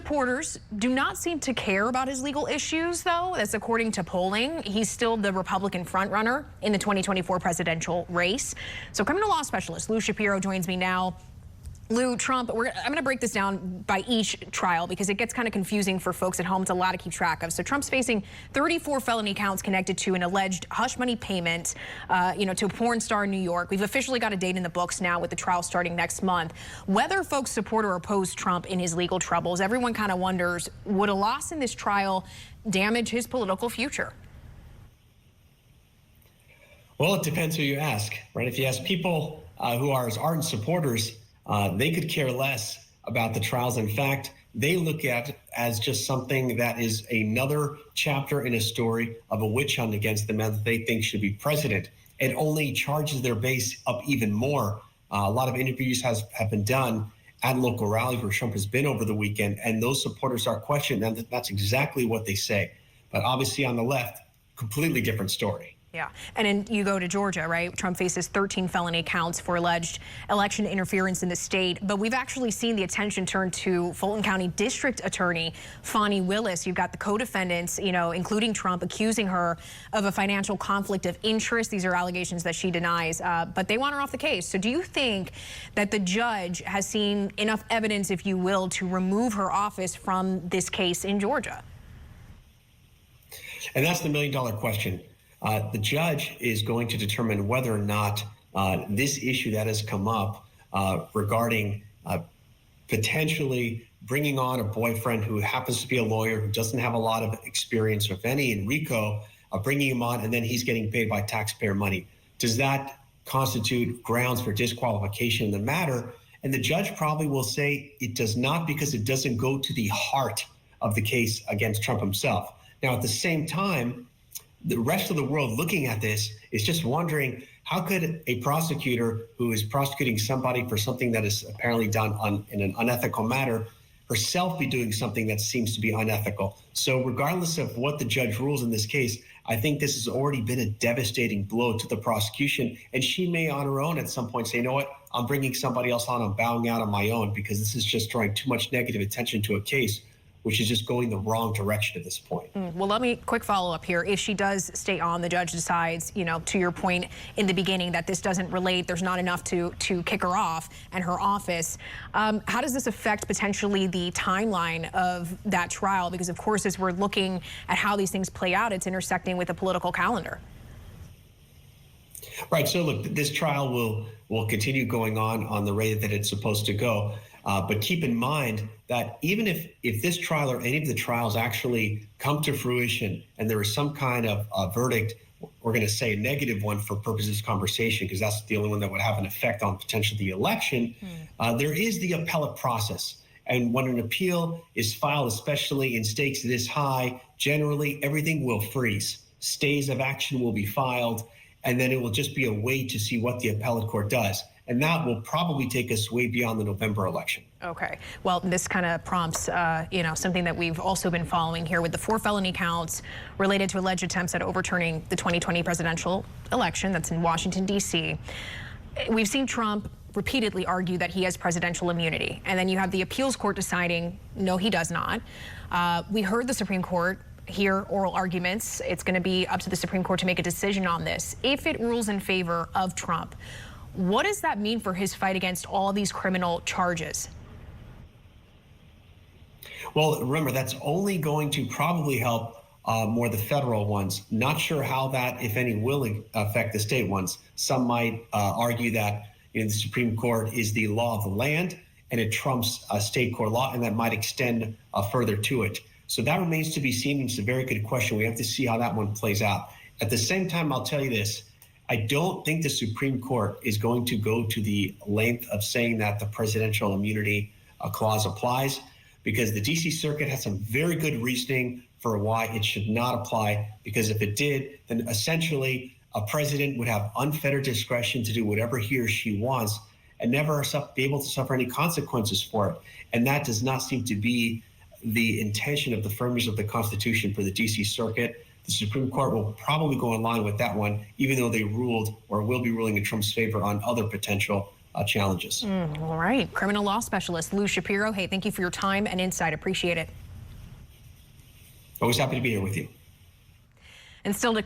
supporters do not seem to care about his legal issues, though. That's according to polling. He's still the Republican frontrunner in the 2024 presidential race. So criminal law specialist Lou Shapiro joins me now. Lou, Trump, I'm going to break this down by each trial because it gets kind of confusing for folks at home. It's a lot to keep track of. So Trump's facing 34 felony counts connected to an alleged hush money payment, to a porn star in New York. We've officially got a date in the books now with the trial starting next month. Whether folks support or oppose Trump in his legal troubles, everyone kind of wonders, would a loss in this trial damage his political future? Well, it depends who you ask, right? If you ask people who are his ardent supporters, they could care less about the trials. In fact, they look at it as just something that is another chapter in a story of a witch hunt against the man that they think should be president. It only charges their base up even more. A lot of interviews have been done at local rallies where Trump has been over the weekend, and those supporters are questioned, and that's exactly what they say. But obviously on the left, completely different story. Yeah, and then you go to Georgia, right? Trump faces 13 felony counts for alleged election interference in the state. But we've actually seen the attention turn to Fulton County District Attorney Fani Willis. You've got the co-defendants, including Trump, accusing her of a financial conflict of interest. These are allegations that she denies, but they want her off the case. So do you think that the judge has seen enough evidence, if you will, to remove her office from this case in Georgia? And that's the million-dollar question. The judge is going to determine whether or not this issue that has come up regarding potentially bringing on a boyfriend who happens to be a lawyer, who doesn't have a lot of experience, or if any, in RICO, bringing him on, and then he's getting paid by taxpayer money. Does that constitute grounds for disqualification in the matter? And the judge probably will say it does not, because it doesn't go to the heart of the case against Trump himself. Now, at the same time, the rest of the world looking at this is just wondering, how could a prosecutor who is prosecuting somebody for something that is apparently done in an unethical manner herself be doing something that seems to be unethical? So regardless of what the judge rules in this case, I think this has already been a devastating blow to the prosecution. And she may on her own at some point say, you know what, I'm bringing somebody else on, I'm bowing out on my own, because this is just drawing too much negative attention to a case which is just going the wrong direction at this point. Well, let me quick follow up here. If she does stay on, the judge decides, to your point in the beginning, that this doesn't relate, there's not enough to kick her off and her office. How does this affect potentially the timeline of that trial? Because of course, as we're looking at how these things play out, it's intersecting with the political calendar. Right. So look, this trial will continue going on the rate that it's supposed to go. But keep in mind that even if this trial or any of the trials actually come to fruition and there is some kind of verdict, we're going to say a negative one for purposes of conversation, because that's the only one that would have an effect on potentially the election, there is the appellate process. And when an appeal is filed, especially in stakes this high, generally everything will freeze. Stays of action will be filed, and then it will just be a wait to see what the appellate court does. And that will probably take us way beyond the November election. Okay. Well, this kind of prompts, something that we've also been following here with the 4 felony counts related to alleged attempts at overturning the 2020 presidential election that's in Washington, D.C. We've seen Trump repeatedly argue that he has presidential immunity. And then you have the appeals court deciding, no, he does not. We heard the Supreme Court hear oral arguments. It's going to be up to the Supreme Court to make a decision on this. If it rules in favor of Trump, what does that mean for his fight against all these criminal charges? Well, remember, that's only going to probably help more the federal ones. Not sure how that, if any, will affect the state ones. Some might argue that the Supreme Court is the law of the land and it trumps state court law, and that might extend further to it. So that remains to be seen. It's a very good question. We have to see how that one plays out. At the same time, I'll tell you this. I don't think the Supreme Court is going to go to the length of saying that the presidential immunity clause applies, because the D.C. Circuit has some very good reasoning for why it should not apply, because if it did, then essentially a president would have unfettered discretion to do whatever he or she wants and never be able to suffer any consequences for it. And that does not seem to be the intention of the framers of the Constitution for the D.C. Circuit. The Supreme Court will probably go in line with that one, even though they ruled or will be ruling in Trump's favor on other potential challenges. All right. Criminal law specialist Lou Shapiro. Hey, thank you for your time and insight. Appreciate it. Always happy to be here with you. And still to